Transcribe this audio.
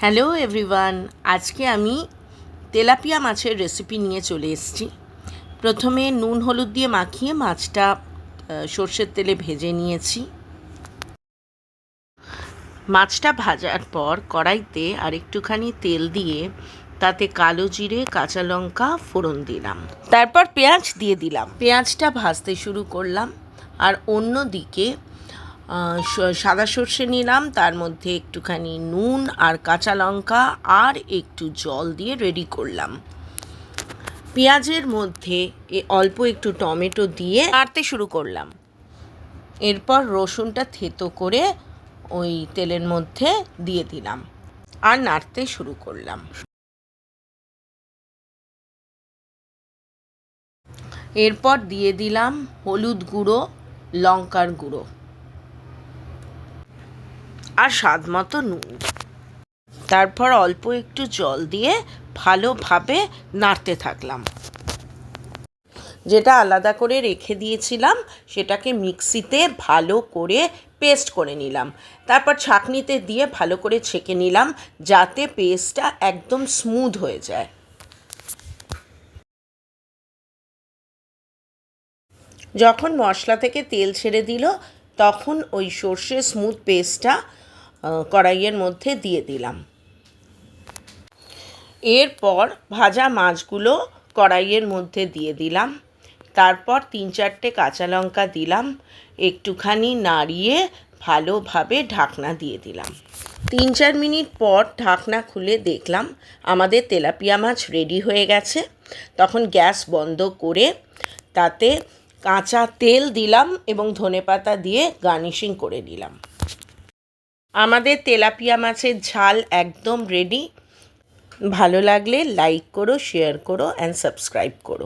Hello everyone, আজকে আমি tilapia মাছের রেসিপি নিয়ে চলে এসেছি। প্রথমে নুন হলুদ দিয়ে মাখিয়ে মাছটা সর্ষের তেলে ভেজে নিয়েছি। মাছটা ভাজার পর কড়াইতে আর একটুখানি তেল দিয়ে তাতে কালো জিরে, কাঁচা লঙ্কা ফোড়ন দিলাম। তারপর পেঁয়াজ দিয়ে দিলাম। পেঁয়াজটা ভাজতে শুরু করলাম। আর অন্য দিকে সাদা সর্ষে নিলাম, তার মধ্যে একটুখানি নুন আর কাঁচা লঙ্কা আর একটু জল দিয়ে রেডি করলাম। পেঁয়াজের মধ্যে অল্প একটু টমেটো দিয়ে নাড়তে শুরু করলাম। এরপর রসুনটা থেতো করে ওই তেলের মধ্যে দিয়ে দিলাম আর নাড়তে শুরু করলাম। এরপর দিয়ে দিলাম হলুদ গুঁড়ো, লঙ্কার গুঁড়ো আর স্বাদ মতো নুন। তারপর অল্প একটু জল দিয়ে ভালোভাবে নাড়তে থাকলাম। যেটা আলাদা করে রেখে দিয়েছিলাম সেটাকে মিক্সিতে ভালো করে পেস্ট করে নিলাম। তারপর ছাঁকনিতে দিয়ে ভালো করে ছেঁকে নিলাম যাতে পেস্টটা একদম স্মুথ হয়ে যায়। যখন মশলা থেকে তেল ছেড়ে দিল তখন ওই সর্ষের স্মুথ পেস্টটা কড়াইয়ের মধ্যে দিয়ে দিলাম। এরপর ভাজা মাছগুলো কড়াইয়ের মধ্যে দিয়ে দিলাম। তারপর 3-4টে কাঁচা লঙ্কা দিলাম, একটুখানি নাড়িয়ে ভালোভাবে ঢাকনা দিয়ে দিলাম। 3-4 মিনিট পর ঢাকনা খুলে দেখলাম আমাদের তেলাপিয়া মাছ রেডি হয়ে গেছে। তখন গ্যাস বন্ধ করে তাতে কাঁচা তেল দিলাম এবং ধনেপাতা দিয়ে গার্নিশিং করে নিলাম। আমাদের তেলাপিয়া মাছের ঝাল একদম রেডি। ভালো লাগলে লাইক করো, শেয়ার করো অ্যান্ড সাবস্ক্রাইব করো।